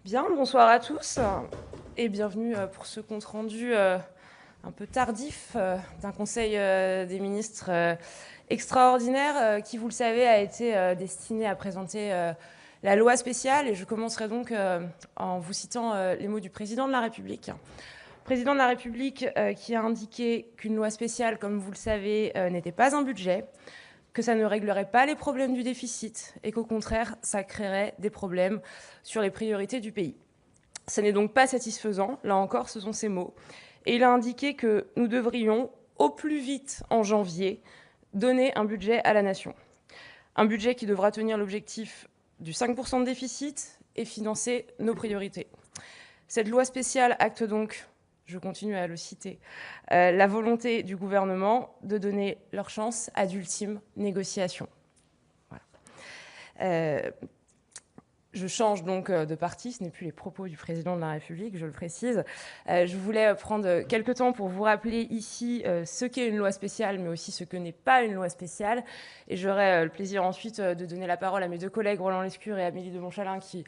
Bien, bonsoir à tous et bienvenue pour ce compte-rendu un peu tardif d'un Conseil des ministres extraordinaire qui, vous le savez, a été destiné à présenter la loi spéciale. Et je commencerai donc en vous citant les mots du président de la République. Président de la République qui a indiqué qu'une loi spéciale, comme vous le savez, n'était pas un budget, que ça ne réglerait pas les problèmes du déficit et qu'au contraire, ça créerait des problèmes sur les priorités du pays. Ce n'est donc pas satisfaisant, là encore, ce sont ses mots. Et il a indiqué que nous devrions, au plus vite en janvier, donner un budget à la nation. Un budget qui devra tenir l'objectif du 5% de déficit et financer nos priorités. Cette loi spéciale acte donc, je continue à le citer, la volonté du gouvernement de donner leur chance à d'ultimes négociations. Voilà. Je change donc de parti, ce n'est plus les propos du président de la République, je le précise. Je voulais prendre quelques temps pour vous rappeler ici ce qu'est une loi spéciale, mais aussi ce que n'est pas une loi spéciale. Et j'aurai le plaisir ensuite de donner la parole à mes deux collègues, Roland Lescure et Amélie de Montchalin, qui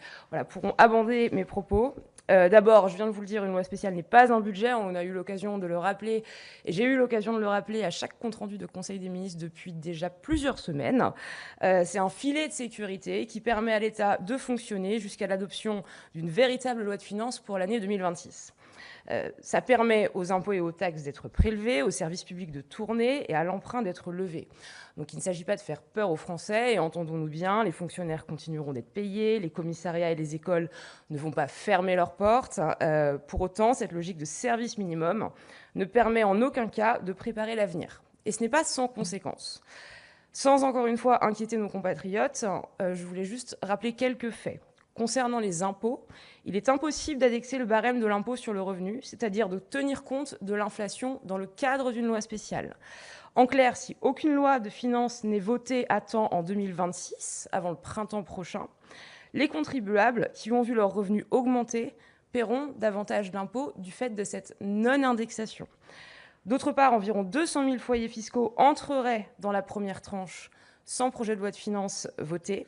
pourront abonder mes propos. D'abord, je viens de vous le dire, une loi spéciale n'est pas un budget. On a eu l'occasion de le rappeler, et j'ai eu l'occasion de le rappeler à chaque compte-rendu de Conseil des ministres depuis déjà plusieurs semaines. C'est un filet de sécurité qui permet à l'État de fonctionner jusqu'à l'adoption d'une véritable loi de finances pour l'année 2026. Ça permet aux impôts et aux taxes d'être prélevés, aux services publics de tourner et à l'emprunt d'être levé. Donc il ne s'agit pas de faire peur aux Français, et entendons-nous bien, les fonctionnaires continueront d'être payés, les commissariats et les écoles ne vont pas fermer leurs portes. Pour autant, cette logique de service minimum ne permet en aucun cas de préparer l'avenir. Et ce n'est pas sans conséquences. Sans encore une fois inquiéter nos compatriotes, je voulais juste rappeler quelques faits. Concernant les impôts, il est impossible d'indexer le barème de l'impôt sur le revenu, c'est-à-dire de tenir compte de l'inflation dans le cadre d'une loi spéciale. En clair, si aucune loi de finances n'est votée à temps en 2026, avant le printemps prochain, les contribuables qui ont vu leurs revenus augmenter paieront davantage d'impôts du fait de cette non-indexation. D'autre part, environ 200 000 foyers fiscaux entreraient dans la première tranche sans projet de loi de finances voté,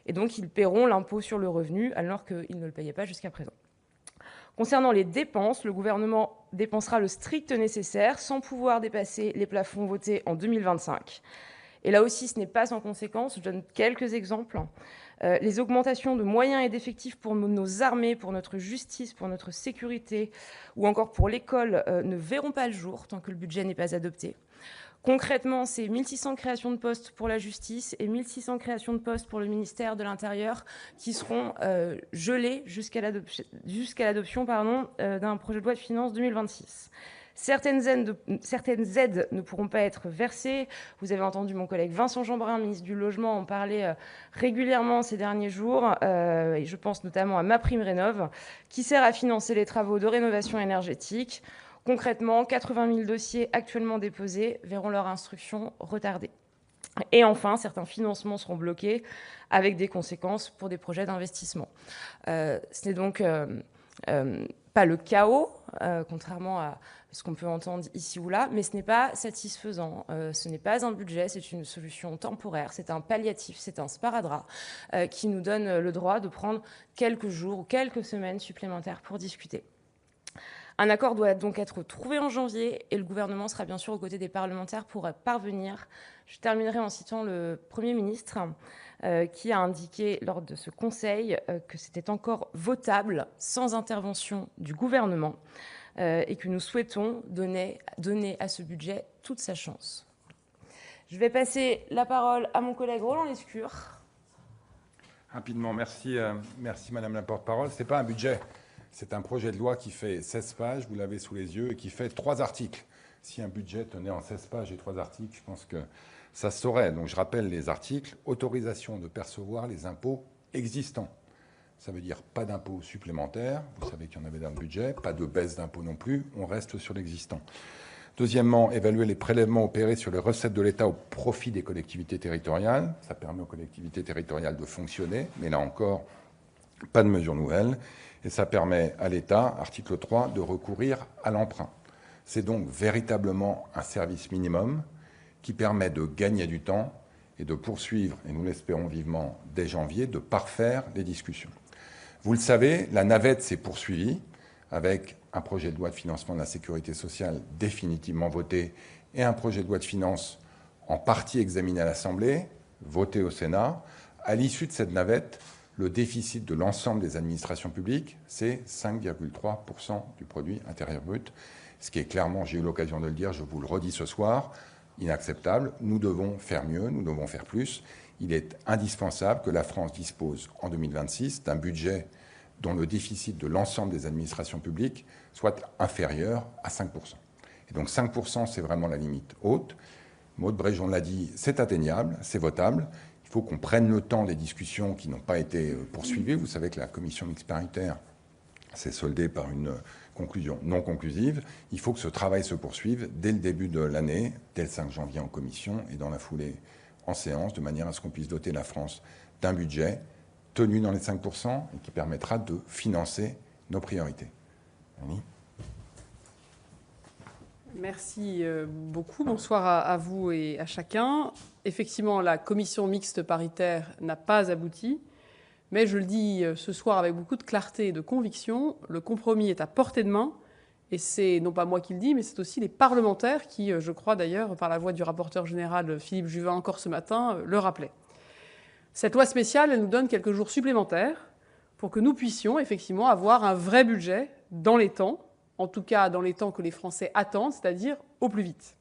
et donc ils paieront l'impôt sur le revenu alors qu'ils ne le payaient pas jusqu'à présent. Concernant les dépenses, le gouvernement dépensera le strict nécessaire sans pouvoir dépasser les plafonds votés en 2025. Et là aussi, ce n'est pas sans conséquence. Je donne quelques exemples. Les augmentations de moyens et d'effectifs pour nos armées, pour notre justice, pour notre sécurité ou encore pour l'école ne verront pas le jour tant que le budget n'est pas adopté. Concrètement, c'est 1600 créations de postes pour la justice et 1600 créations de postes pour le ministère de l'Intérieur qui seront gelées jusqu'à l'adoption d'un projet de loi de finances 2026. Certaines aides ne pourront pas être versées. Vous avez entendu mon collègue Vincent Jeanbrun, ministre du Logement, en parler régulièrement ces derniers jours. Et je pense notamment à MaPrimeRénov', qui sert à financer les travaux de rénovation énergétique. Concrètement, 80 000 dossiers actuellement déposés verront leur instruction retardée. Et enfin, certains financements seront bloqués avec des conséquences pour des projets d'investissement. Ce n'est donc pas le chaos, contrairement à ce qu'on peut entendre ici ou là, mais ce n'est pas satisfaisant. Ce n'est pas un budget, c'est une solution temporaire, c'est un palliatif, c'est un sparadrap qui nous donne le droit de prendre quelques jours ou quelques semaines supplémentaires pour discuter. Un accord doit donc être trouvé en janvier et le gouvernement sera bien sûr aux côtés des parlementaires pour parvenir. Je terminerai en citant le Premier ministre qui a indiqué lors de ce conseil que c'était encore votable sans intervention du gouvernement et que nous souhaitons donner à ce budget toute sa chance. Je vais passer la parole à mon collègue Roland Lescure. Rapidement, merci Madame la porte-parole. Ce n'est pas un budget. C'est un projet de loi qui fait 16 pages, vous l'avez sous les yeux, et qui fait 3 articles. Si un budget tenait en 16 pages et 3 articles, je pense que ça se saurait. Donc je rappelle les articles. Autorisation de percevoir les impôts existants. Ça veut dire pas d'impôts supplémentaires. Vous savez qu'il y en avait dans le budget. Pas de baisse d'impôts non plus. On reste sur l'existant. Deuxièmement, évaluer les prélèvements opérés sur les recettes de l'État au profit des collectivités territoriales. Ça permet aux collectivités territoriales de fonctionner. Mais là encore, pas de mesures nouvelles. Et ça permet à l'État, article 3, de recourir à l'emprunt. C'est donc véritablement un service minimum qui permet de gagner du temps et de poursuivre, et nous l'espérons vivement dès janvier, de parfaire les discussions. Vous le savez, la navette s'est poursuivie avec un projet de loi de financement de la sécurité sociale définitivement voté et un projet de loi de finances en partie examiné à l'Assemblée, voté au Sénat. À l'issue de cette navette, le déficit de l'ensemble des administrations publiques, c'est 5,3% du produit intérieur brut, ce qui est clairement, j'ai eu l'occasion de le dire, je vous le redis ce soir, inacceptable. Nous devons faire mieux, nous devons faire plus. Il est indispensable que la France dispose en 2026 d'un budget dont le déficit de l'ensemble des administrations publiques soit inférieur à 5%. Et donc 5%, c'est vraiment la limite haute. Maud Bréjon l'a dit, c'est atteignable, c'est votable. Il faut qu'on prenne le temps des discussions qui n'ont pas été poursuivies. Vous savez que la commission mixte paritaire s'est soldée par une conclusion non conclusive. Il faut que ce travail se poursuive dès le début de l'année, dès le 5 janvier en commission et dans la foulée en séance, de manière à ce qu'on puisse doter la France d'un budget tenu dans les 5% et qui permettra de financer nos priorités. Annie ? Merci beaucoup. Bonsoir à vous et à chacun. Effectivement, la commission mixte paritaire n'a pas abouti, mais je le dis ce soir avec beaucoup de clarté et de conviction, le compromis est à portée de main, et c'est non pas moi qui le dis, mais c'est aussi les parlementaires qui, je crois d'ailleurs, par la voix du rapporteur général Philippe Juvin encore ce matin, le rappelaient. Cette loi spéciale, elle nous donne quelques jours supplémentaires pour que nous puissions effectivement avoir un vrai budget dans les temps, en tout cas dans les temps que les Français attendent, c'est-à-dire au plus vite.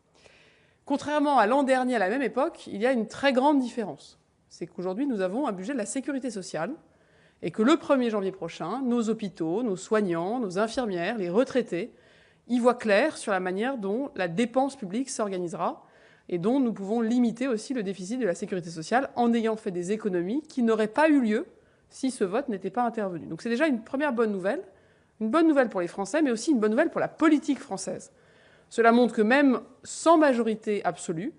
Contrairement à l'an dernier, à la même époque, il y a une très grande différence. C'est qu'aujourd'hui, nous avons un budget de la sécurité sociale et que le 1er janvier prochain, nos hôpitaux, nos soignants, nos infirmières, les retraités y voient clair sur la manière dont la dépense publique s'organisera et dont nous pouvons limiter aussi le déficit de la sécurité sociale en ayant fait des économies qui n'auraient pas eu lieu si ce vote n'était pas intervenu. Donc c'est déjà une première bonne nouvelle pour les Français, mais aussi une bonne nouvelle pour la politique française. Cela montre que même sans majorité absolue,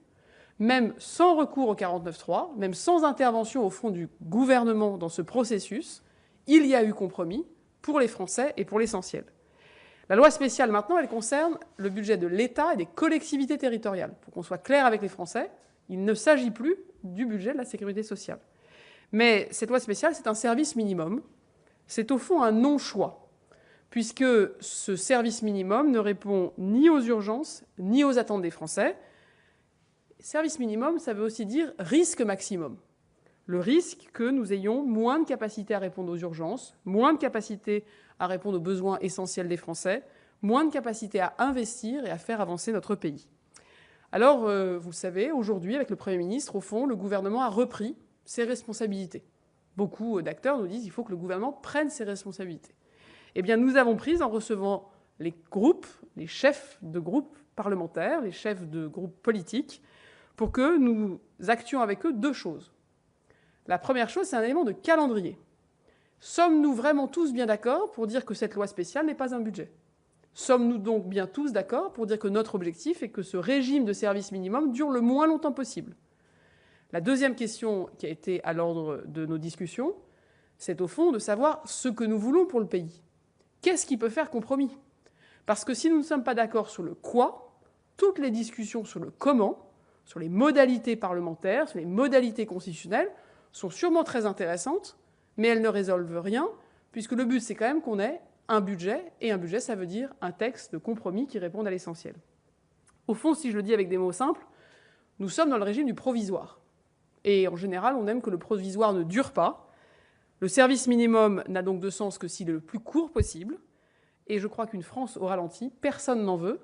même sans recours au 49.3, même sans intervention au fond du gouvernement dans ce processus, il y a eu compromis pour les Français et pour l'essentiel. La loi spéciale, maintenant, elle concerne le budget de l'État et des collectivités territoriales. Pour qu'on soit clair avec les Français, il ne s'agit plus du budget de la sécurité sociale. Mais cette loi spéciale, c'est un service minimum. C'est au fond un non-choix, puisque ce service minimum ne répond ni aux urgences, ni aux attentes des Français. Service minimum, ça veut aussi dire risque maximum. Le risque que nous ayons moins de capacité à répondre aux urgences, moins de capacité à répondre aux besoins essentiels des Français, moins de capacité à investir et à faire avancer notre pays. Alors, vous le savez, aujourd'hui, avec le Premier ministre, au fond, le gouvernement a repris ses responsabilités. Beaucoup d'acteurs nous disent qu'il faut que le gouvernement prenne ses responsabilités. Eh bien, nous avons pris en recevant les groupes, les chefs de groupes parlementaires, les chefs de groupes politiques, pour que nous actions avec eux deux choses. La première chose, c'est un élément de calendrier. Sommes-nous vraiment tous bien d'accord pour dire que cette loi spéciale n'est pas un budget ? Sommes-nous donc bien tous d'accord pour dire que notre objectif est que ce régime de service minimum dure le moins longtemps possible ? La deuxième question qui a été à l'ordre de nos discussions, c'est au fond de savoir ce que nous voulons pour le pays. Qu'est-ce qui peut faire compromis ? Parce que si nous ne sommes pas d'accord sur le quoi, toutes les discussions sur le comment, sur les modalités parlementaires, sur les modalités constitutionnelles, sont sûrement très intéressantes, mais elles ne résolvent rien, puisque le but, c'est quand même qu'on ait un budget, et un budget, ça veut dire un texte de compromis qui réponde à l'essentiel. Au fond, si je le dis avec des mots simples, nous sommes dans le régime du provisoire. Et en général, on aime que le provisoire ne dure pas. Le service minimum n'a donc de sens que s'il est le plus court possible. Et je crois qu'une France au ralenti, personne n'en veut,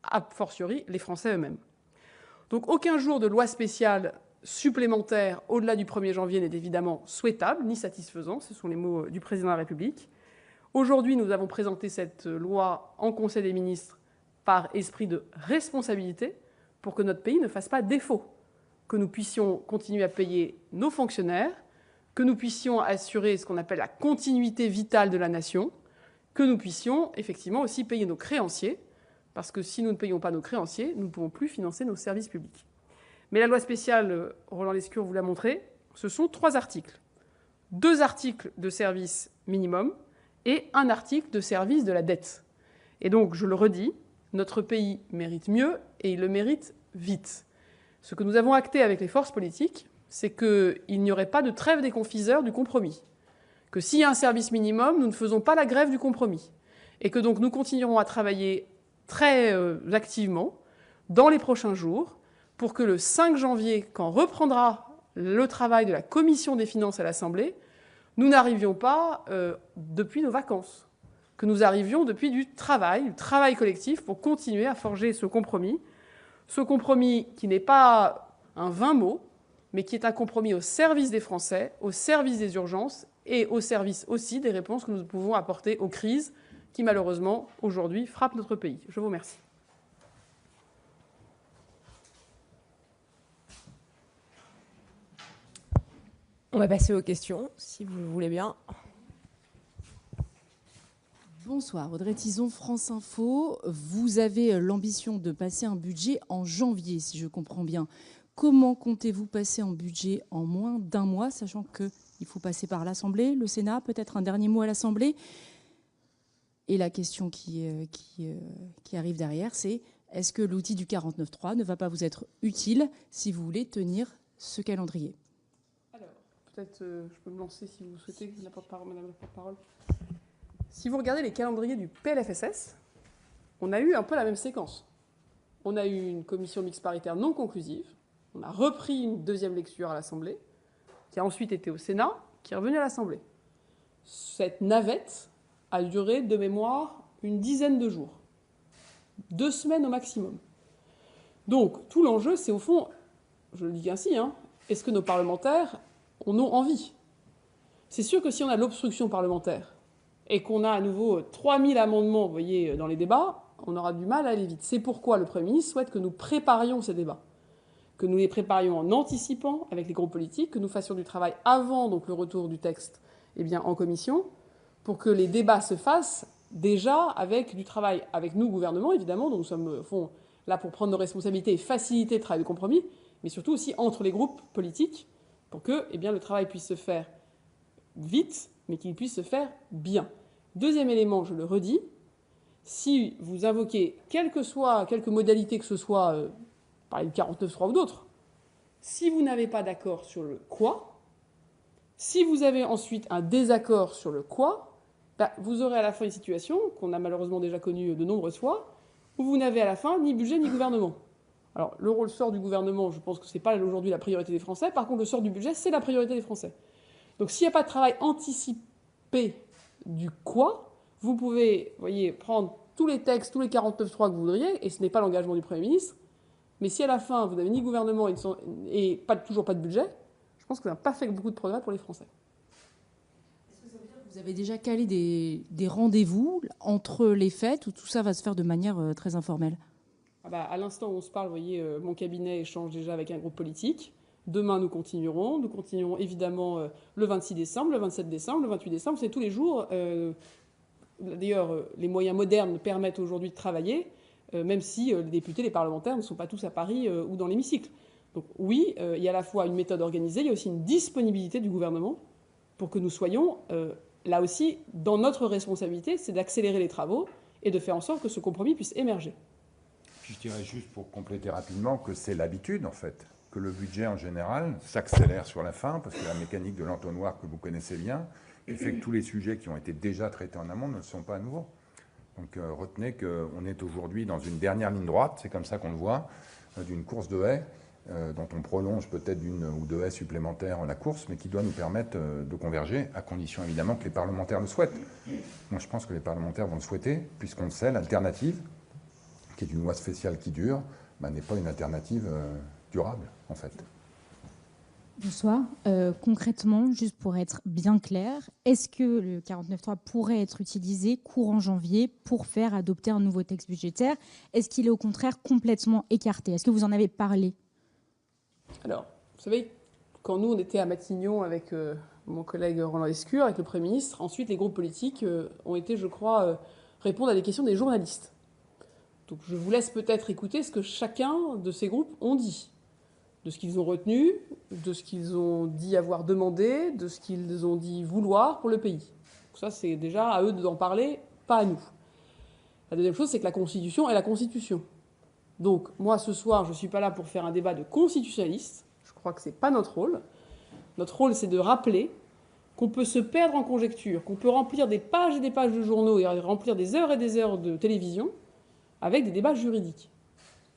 a fortiori les Français eux-mêmes. Donc aucun jour de loi spéciale supplémentaire au-delà du 1er janvier n'est évidemment souhaitable ni satisfaisant. Ce sont les mots du président de la République. Aujourd'hui, nous avons présenté cette loi en Conseil des ministres par esprit de responsabilité pour que notre pays ne fasse pas défaut, que nous puissions continuer à payer nos fonctionnaires, que nous puissions assurer ce qu'on appelle la continuité vitale de la nation, que nous puissions effectivement aussi payer nos créanciers, parce que si nous ne payons pas nos créanciers, nous ne pouvons plus financer nos services publics. Mais la loi spéciale, Roland Lescure vous l'a montré, ce sont 3 articles. 2 articles de service minimum et 1 article de service de la dette. Et donc, je le redis, notre pays mérite mieux et il le mérite vite. Ce que nous avons acté avec les forces politiques, c'est qu'il n'y aurait pas de trêve des confiseurs du compromis, que s'il y a un service minimum, nous ne faisons pas la grève du compromis. Et que donc nous continuerons à travailler très activement dans les prochains jours pour que le 5 janvier, quand reprendra le travail de la Commission des finances à l'Assemblée, nous n'arrivions pas depuis nos vacances, que nous arrivions depuis du travail collectif pour continuer à forger ce compromis qui n'est pas un vain mot, mais qui est un compromis au service des Français, au service des urgences et au service aussi des réponses que nous pouvons apporter aux crises qui, malheureusement, aujourd'hui, frappent notre pays. Je vous remercie. On va passer aux questions, si vous le voulez bien. Bonsoir, Audrey Tison, France Info. Vous avez l'ambition de passer un budget en janvier, si je comprends bien. Comment comptez-vous passer un budget en moins d'un mois, sachant qu'il faut passer par l'Assemblée, le Sénat, peut-être un dernier mot à l'Assemblée? Et la question qui arrive derrière, c'est est-ce que l'outil du 49.3 ne va pas vous être utile si vous voulez tenir ce calendrier? Alors, peut-être je peux me lancer si vous souhaitez, Madame la porte-parole. Si vous regardez les calendriers du PLFSS, on a eu un peu la même séquence. On a eu une commission mixte paritaire non conclusive, on a repris une deuxième lecture à l'Assemblée, qui a ensuite été au Sénat, qui est revenue à l'Assemblée. Cette navette a duré, de mémoire, une dizaine de jours. 2 semaines au maximum. Donc, tout l'enjeu, c'est au fond, je le dis ainsi, est-ce que nos parlementaires en ont envie? C'est sûr que si on a l'obstruction parlementaire et qu'on a à nouveau 3000 amendements, vous voyez, dans les débats, on aura du mal à aller vite. C'est pourquoi le Premier ministre souhaite que nous préparions ces débats, que nous les préparions en anticipant avec les groupes politiques, que nous fassions du travail avant donc, le retour du texte en commission, pour que les débats se fassent déjà avec du travail avec nous, gouvernement, évidemment, dont nous sommes là pour prendre nos responsabilités et faciliter le travail de compromis, mais surtout aussi entre les groupes politiques, pour que le travail puisse se faire vite, mais qu'il puisse se faire bien. Deuxième élément, je le redis, si vous invoquez quelque modalité que ce soit, par le 49.3 ou d'autres, si vous n'avez pas d'accord sur le quoi, si vous avez ensuite un désaccord sur le quoi, vous aurez à la fin une situation qu'on a malheureusement déjà connue de nombreuses fois, où vous n'avez à la fin ni budget ni gouvernement. Alors, le sort du gouvernement, je pense que ce n'est pas aujourd'hui la priorité des Français. Par contre, le sort du budget, c'est la priorité des Français. Donc, s'il n'y a pas de travail anticipé du quoi, vous pouvez, prendre tous les textes, tous les 49.3 que vous voudriez, et ce n'est pas l'engagement du Premier ministre. Mais si à la fin, vous n'avez ni gouvernement et toujours pas de budget, je pense que vous n'avez pas fait beaucoup de progrès pour les Français. Est-ce que ça veut dire que vous avez déjà calé des rendez-vous entre les fêtes ou tout ça va se faire de manière très informelle? À l'instant où on se parle, vous voyez, mon cabinet échange déjà avec un groupe politique. Demain, nous continuerons. Nous continuerons évidemment le 26 décembre, le 27 décembre, le 28 décembre. C'est tous les jours. D'ailleurs, les moyens modernes permettent aujourd'hui de travailler, même si les députés, les parlementaires ne sont pas tous à Paris ou dans l'hémicycle. Donc oui, il y a à la fois une méthode organisée, il y a aussi une disponibilité du gouvernement pour que nous soyons, là aussi, dans notre responsabilité, c'est d'accélérer les travaux et de faire en sorte que ce compromis puisse émerger. Je dirais juste pour compléter rapidement que c'est l'habitude, en fait, que le budget, en général, s'accélère sur la fin, parce que la mécanique de l'entonnoir que vous connaissez bien, qui fait que tous les sujets qui ont été déjà traités en amont ne le sont pas à nouveau. Donc retenez qu'on est aujourd'hui dans une dernière ligne droite, c'est comme ça qu'on le voit, d'une course de haies, dont on prolonge peut-être d'une ou deux haies supplémentaires la course, mais qui doit nous permettre de converger, à condition évidemment que les parlementaires le souhaitent. Moi je pense que les parlementaires vont le souhaiter, puisqu'on le sait, l'alternative, qui est une loi spéciale qui dure, n'est pas une alternative durable, en fait. Bonsoir. Concrètement, juste pour être bien clair, est-ce que le 49.3 pourrait être utilisé courant janvier pour faire adopter un nouveau texte budgétaire? Est-ce qu'il est au contraire complètement écarté? Est-ce que vous en avez parlé? Alors, vous savez, quand nous, on était à Matignon avec mon collègue Roland Lescure, avec le Premier ministre, ensuite, les groupes politiques ont été, je crois, répondre à des questions des journalistes. Donc je vous laisse peut-être écouter ce que chacun de ces groupes ont dit, de ce qu'ils ont retenu, de ce qu'ils ont dit avoir demandé, de ce qu'ils ont dit vouloir pour le pays. Donc ça, c'est déjà à eux d'en parler, pas à nous. La deuxième chose, c'est que la Constitution est la Constitution. Donc moi, ce soir, je ne suis pas là pour faire un débat de constitutionnaliste. Je crois que ce n'est pas notre rôle. Notre rôle, c'est de rappeler qu'on peut se perdre en conjecture, qu'on peut remplir des pages et des pages de journaux et remplir des heures et des heures de télévision avec des débats juridiques.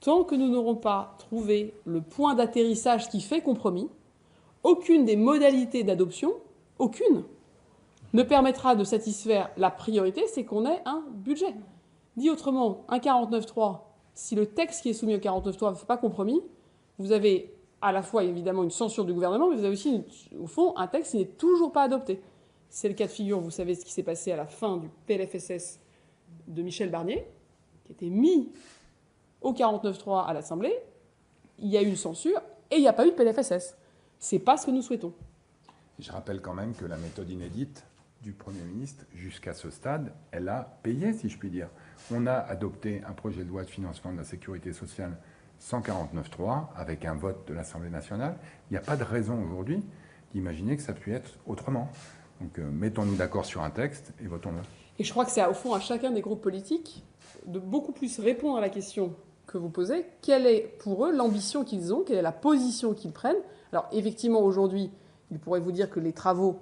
Tant que nous n'aurons pas trouvé le point d'atterrissage qui fait compromis, aucune des modalités d'adoption, aucune, ne permettra de satisfaire la priorité, c'est qu'on ait un budget. Dit autrement, un 49.3, si le texte qui est soumis au 49.3 ne fait pas compromis, vous avez à la fois évidemment une censure du gouvernement, mais vous avez aussi, au fond, un texte qui n'est toujours pas adopté. C'est le cas de figure, vous savez ce qui s'est passé à la fin du PLFSS de Michel Barnier, qui était mis au 49.3 à l'Assemblée, il y a eu une censure et il n'y a pas eu de PLFSS. Ce n'est pas ce que nous souhaitons. Je rappelle quand même que la méthode inédite du Premier ministre, jusqu'à ce stade, elle a payé, si je puis dire. On a adopté un projet de loi de financement de la sécurité sociale 149.3 avec un vote de l'Assemblée nationale. Il n'y a pas de raison aujourd'hui d'imaginer que ça puisse être autrement. Donc mettons-nous d'accord sur un texte et votons-le. Et je crois que c'est au fond à chacun des groupes politiques de beaucoup plus répondre à la question que vous posez. Quelle est pour eux l'ambition qu'ils ont? Quelle est la position qu'ils prennent? Alors effectivement, aujourd'hui, ils pourraient vous dire que les travaux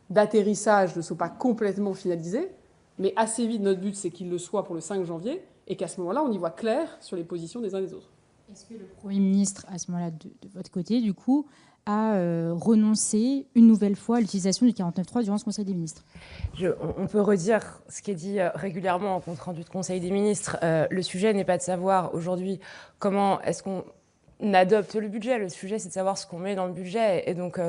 d'atterrissage ne sont pas complètement finalisés, mais assez vite, notre but, c'est qu'ils le soient pour le 5 janvier et qu'à ce moment-là, on y voit clair sur les positions des uns et des autres. Est-ce que le Premier ministre, à ce moment-là, de votre côté, du coup, a renoncé une nouvelle fois à l'utilisation du 49.3 durant ce Conseil des ministres? On peut redire ce qui est dit régulièrement en compte-rendu de Conseil des ministres. Le sujet n'est pas de savoir aujourd'hui comment est-ce qu'on adopte le budget. Le sujet, c'est de savoir ce qu'on met dans le budget. Et donc,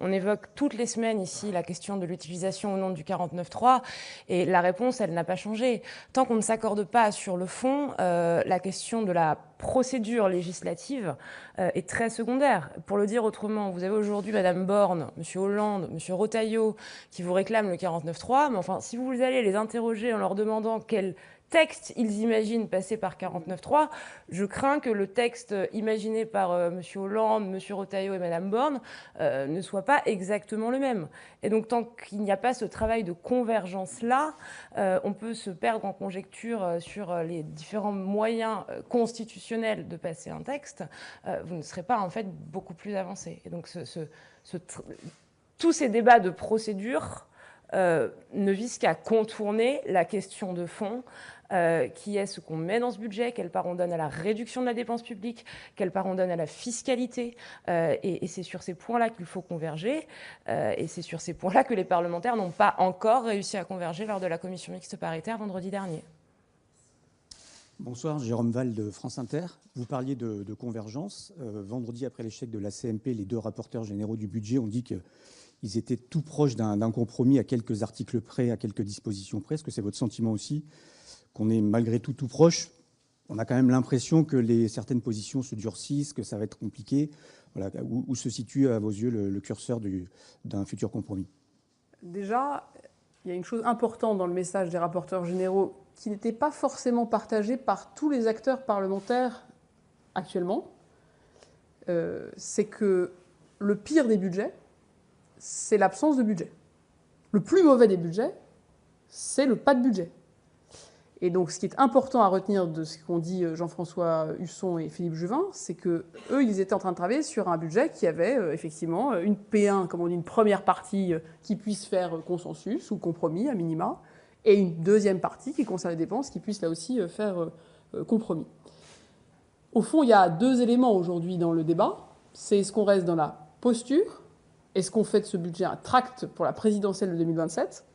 on évoque toutes les semaines ici la question de l'utilisation ou non du 49.3. Et la réponse, elle n'a pas changé. Tant qu'on ne s'accorde pas sur le fond, la question de la procédure législative est très secondaire. Pour le dire autrement, vous avez aujourd'hui Mme Borne, M. Hollande, M. Retailleau qui vous réclament le 49.3. Mais enfin, si vous allez les interroger en leur demandant quel texte ils imaginent passer par 49.3, je crains que le texte imaginé par M. Hollande, M. Retailleau et Mme Borne ne soit pas exactement le même. Et donc, tant qu'il n'y a pas ce travail de convergence-là, on peut se perdre en conjecture sur les différents moyens constitutionnels de passer un texte. Vous ne serez pas, en fait, beaucoup plus avancé. Et donc, tous ces débats de procédure ne visent qu'à contourner la question de fond, qui est ce qu'on met dans ce budget, quelle part on donne à la réduction de la dépense publique, quelle part on donne à la fiscalité. Et c'est sur ces points-là qu'il faut converger. Et c'est sur ces points-là que les parlementaires n'ont pas encore réussi à converger lors de la commission mixte paritaire vendredi dernier. Bonsoir, Jérôme Val de France Inter. Vous parliez de convergence. Vendredi, après l'échec de la CMP, les deux rapporteurs généraux du budget ont dit qu'ils étaient tout proches d'un compromis à quelques articles près, à quelques dispositions près. Est-ce que c'est votre sentiment aussi, qu'on est malgré tout proche? On a quand même l'impression que certaines positions se durcissent, que ça va être compliqué. Voilà, où se situe à vos yeux le curseur d'un futur compromis? Déjà, il y a une chose importante dans le message des rapporteurs généraux qui n'était pas forcément partagée par tous les acteurs parlementaires actuellement. C'est que le pire des budgets, c'est l'absence de budget. Le plus mauvais des budgets, c'est le pas de budget. Et donc, ce qui est important à retenir de ce qu'ont dit Jean-François Husson et Philippe Juvin, c'est qu'eux, ils étaient en train de travailler sur un budget qui avait effectivement une P1, comme on dit, une première partie qui puisse faire consensus ou compromis à minima, et une deuxième partie qui concerne les dépenses qui puisse là aussi faire compromis. Au fond, il y a deux éléments aujourd'hui dans le débat. C'est est-ce qu'on reste dans la posture? Est-ce qu'on fait de ce budget un tract pour la présidentielle de 2027?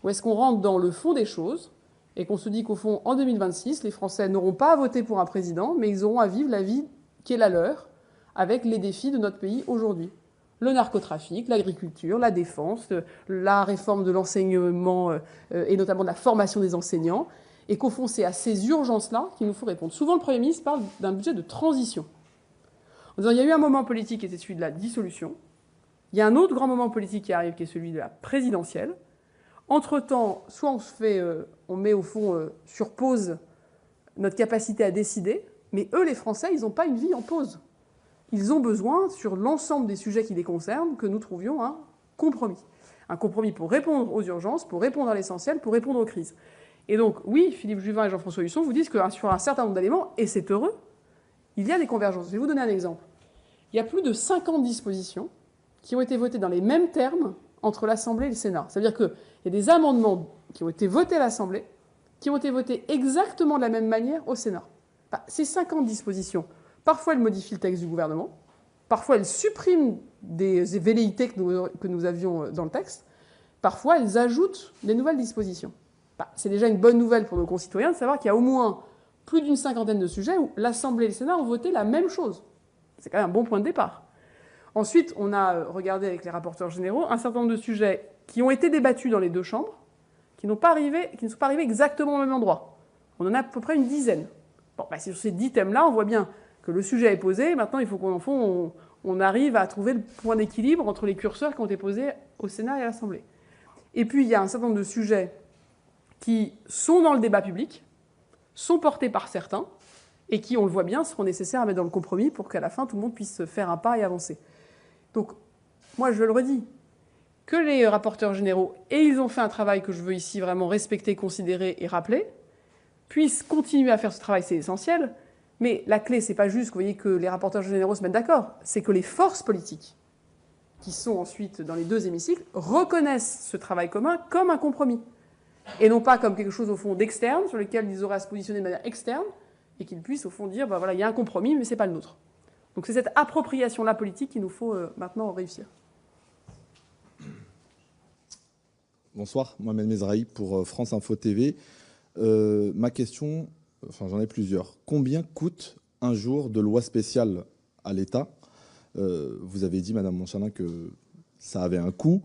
Ou est-ce qu'on rentre dans le fond des choses et qu'on se dit qu'au fond, en 2026, les Français n'auront pas à voter pour un président, mais ils auront à vivre la vie qui est la leur, avec les défis de notre pays aujourd'hui. Le narcotrafic, l'agriculture, la défense, la réforme de l'enseignement et notamment de la formation des enseignants, et qu'au fond, c'est à ces urgences-là qu'il nous faut répondre. Souvent, le Premier ministre parle d'un budget de transition. En disant, il y a eu un moment politique qui était celui de la dissolution, il y a un autre grand moment politique qui arrive, qui est celui de la présidentielle. Entre-temps, soit on met au fond sur pause notre capacité à décider, mais eux, les Français, ils n'ont pas une vie en pause. Ils ont besoin, sur l'ensemble des sujets qui les concernent, que nous trouvions un compromis. Un compromis pour répondre aux urgences, pour répondre à l'essentiel, pour répondre aux crises. Et donc, oui, Philippe Juvin et Jean-François Husson vous disent que sur un certain nombre d'éléments, et c'est heureux, il y a des convergences. Je vais vous donner un exemple. Il y a plus de 50 dispositions qui ont été votées dans les mêmes termes entre l'Assemblée et le Sénat. C'est-à-dire qu'il y a des amendements qui ont été votés à l'Assemblée, qui ont été votés exactement de la même manière au Sénat. Ces 50 dispositions, parfois elles modifient le texte du gouvernement, parfois elles suppriment des velléités que nous avions dans le texte, parfois elles ajoutent des nouvelles dispositions. C'est déjà une bonne nouvelle pour nos concitoyens de savoir qu'il y a au moins plus d'une cinquantaine de sujets où l'Assemblée et le Sénat ont voté la même chose. C'est quand même un bon point de départ. Ensuite, on a regardé avec les rapporteurs généraux un certain nombre de sujets qui ont été débattus dans les deux chambres, qui ne sont pas arrivés exactement au même endroit. On en a à peu près une dizaine. Sur ces 10 thèmes-là, on voit bien que le sujet est posé. Maintenant, il faut qu'on arrive à trouver le point d'équilibre entre les curseurs qui ont été posés au Sénat et à l'Assemblée. Et puis, il y a un certain nombre de sujets qui sont dans le débat public, sont portés par certains, et qui, on le voit bien, seront nécessaires à mettre dans le compromis pour qu'à la fin, tout le monde puisse faire un pas et avancer. Donc, moi, je le redis, que les rapporteurs généraux, et ils ont fait un travail que je veux ici vraiment respecter, considérer et rappeler, puissent continuer à faire ce travail, c'est essentiel. Mais la clé, c'est pas juste, vous voyez, que les rapporteurs généraux se mettent d'accord, c'est que les forces politiques, qui sont ensuite dans les deux hémicycles, reconnaissent ce travail commun comme un compromis. Et non pas comme quelque chose, au fond, d'externe, sur lequel ils auraient à se positionner de manière externe, et qu'ils puissent, au fond, dire, voilà, il y a un compromis, mais c'est pas le nôtre. Donc c'est cette appropriation-là politique qu'il nous faut maintenant réussir. Bonsoir, Mohamed Mezrahi pour France Info TV. Ma question, j'en ai plusieurs. Combien coûte un jour de loi spéciale à l'État ? Vous avez dit, Madame Montchalin, que ça avait un coût.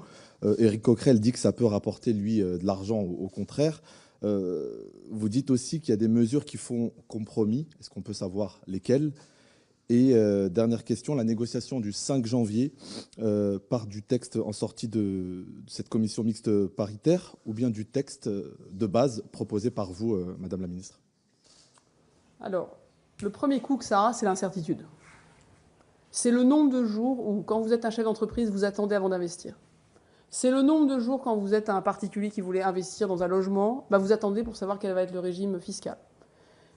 Éric Coquerel dit que ça peut rapporter, lui, de l'argent, au contraire. Vous dites aussi qu'il y a des mesures qui font compromis. Est-ce qu'on peut savoir lesquelles ? Et dernière question, la négociation du 5 janvier part du texte en sortie de cette commission mixte paritaire ou bien du texte de base proposé par vous, Madame la Ministre ? Alors, le premier coup que ça a, c'est l'incertitude. C'est le nombre de jours où, quand vous êtes un chef d'entreprise, vous attendez avant d'investir. C'est le nombre de jours quand vous êtes un particulier qui voulait investir dans un logement, vous attendez pour savoir quel va être le régime fiscal.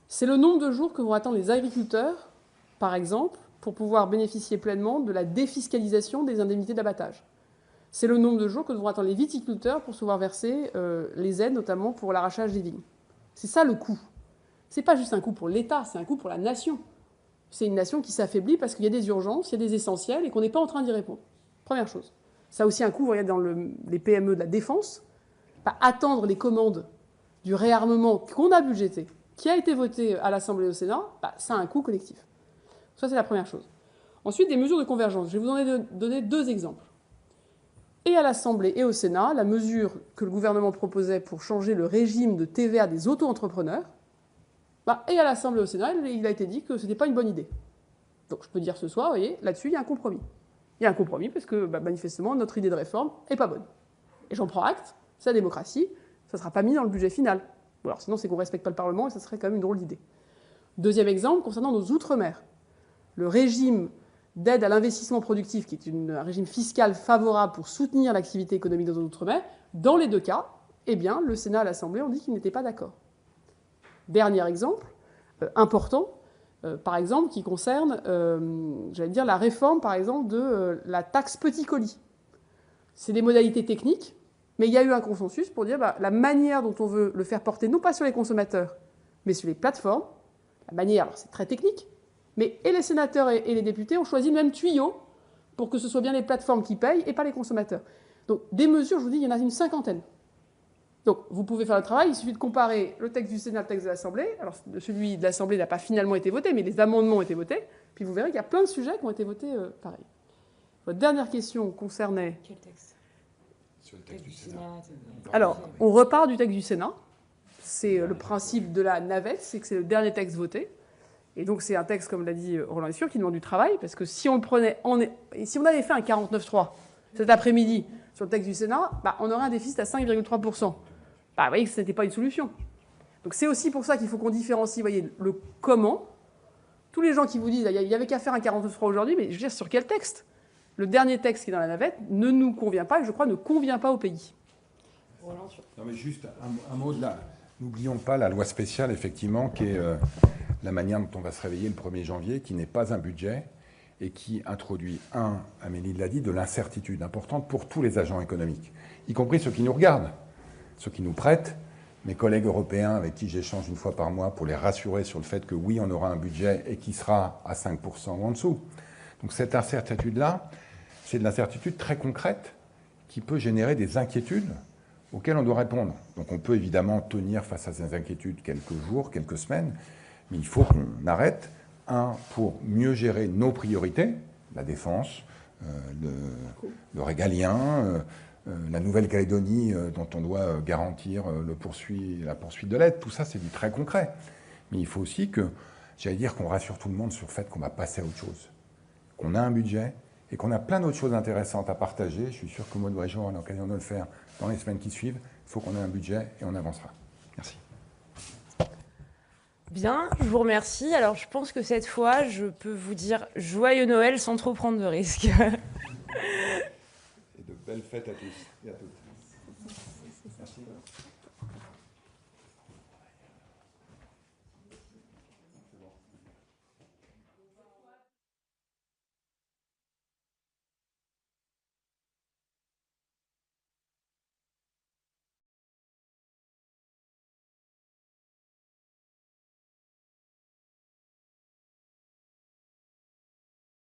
C'est le nombre de jours que vont attendre les agriculteurs, par exemple, pour pouvoir bénéficier pleinement de la défiscalisation des indemnités d'abattage. C'est le nombre de jours que devront attendre les viticulteurs pour se voir verser les aides, notamment pour l'arrachage des vignes. C'est ça le coût. C'est pas juste un coût pour l'État, c'est un coût pour la nation. C'est une nation qui s'affaiblit parce qu'il y a des urgences, il y a des essentiels et qu'on n'est pas en train d'y répondre. Première chose. Ça a aussi un coût, vous voyez, dans les PME de la défense. Attendre les commandes du réarmement qu'on a budgété, qui a été voté à l'Assemblée et au Sénat, ça a un coût collectif. Ça, c'est la première chose. Ensuite, des mesures de convergence. Je vais vous donner deux exemples. Et à l'Assemblée et au Sénat, la mesure que le gouvernement proposait pour changer le régime de TVA des auto-entrepreneurs, et à l'Assemblée et au Sénat, il a été dit que ce n'était pas une bonne idée. Donc je peux dire ce soir, vous voyez, là-dessus, il y a un compromis. Il y a un compromis parce que, manifestement, notre idée de réforme n'est pas bonne. Et j'en prends acte, c'est la démocratie, ça ne sera pas mis dans le budget final. Ou alors sinon, c'est qu'on ne respecte pas le Parlement et ça serait quand même une drôle d'idée. Deuxième exemple, concernant nos outre-mer. Le régime d'aide à l'investissement productif, qui est un régime fiscal favorable pour soutenir l'activité économique dans nos outre-mer, dans les deux cas, le Sénat et l'Assemblée ont dit qu'ils n'étaient pas d'accord. Dernier exemple, important, par exemple, qui concerne, la réforme, par exemple, de la taxe petit colis. C'est des modalités techniques, mais il y a eu un consensus pour dire la manière dont on veut le faire porter, non pas sur les consommateurs, mais sur les plateformes. La manière, alors c'est très technique, mais et les sénateurs et les députés ont choisi le même tuyau pour que ce soit bien les plateformes qui payent et pas les consommateurs. Donc des mesures, je vous dis, il y en a une cinquantaine. Donc vous pouvez faire le travail, il suffit de comparer le texte du Sénat et le texte de l'Assemblée. Alors celui de l'Assemblée n'a pas finalement été voté, mais les amendements ont été votés. Puis vous verrez qu'il y a plein de sujets qui ont été votés pareil. Votre dernière question concernait... Quel texte ? Sur le texte du Sénat. Alors, on repart du texte du Sénat. C'est le principe de la navette, c'est que c'est le dernier texte voté. Et donc c'est un texte, comme l'a dit Roland Lescure, qui demande du travail, parce que si on le prenait... Si on avait fait un 49.3 cet après-midi sur le texte du Sénat, on aurait un déficit à 5,3%. Vous voyez que ce n'était pas une solution. Donc c'est aussi pour ça qu'il faut qu'on différencie, vous voyez, le comment. Tous les gens qui vous disent il n'y avait qu'à faire un 49.3 aujourd'hui, mais je veux dire, sur quel texte ? Le dernier texte qui est dans la navette ne nous convient pas et je crois ne convient pas au pays. Non mais juste un mot de là. N'oublions pas la loi spéciale, effectivement, qui est la manière dont on va se réveiller le 1er janvier, qui n'est pas un budget, et qui introduit, Amélie l'a dit, de l'incertitude importante pour tous les agents économiques, y compris ceux qui nous regardent, ceux qui nous prêtent, mes collègues européens avec qui j'échange une fois par mois pour les rassurer sur le fait que oui, on aura un budget et qui sera à 5% ou en dessous. Donc cette incertitude-là, c'est de l'incertitude très concrète qui peut générer des inquiétudes auxquelles on doit répondre. Donc on peut évidemment tenir face à ces inquiétudes quelques jours, quelques semaines, mais il faut qu'on arrête, pour mieux gérer nos priorités, la défense, le régalien, la Nouvelle-Calédonie dont on doit garantir la poursuite de l'aide. Tout ça, c'est du très concret. Mais il faut aussi que, j'allais dire, qu'on rassure tout le monde sur le fait qu'on va passer à autre chose, qu'on a un budget et qu'on a plein d'autres choses intéressantes à partager. Je suis sûr que Maud Bréjean aura l'occasion de le faire dans les semaines qui suivent. Il faut qu'on ait un budget et on avancera. Merci. Bien, je vous remercie. Alors, je pense que cette fois, je peux vous dire joyeux Noël sans trop prendre de risques. Et de belles fêtes à tous et à toutes. Merci.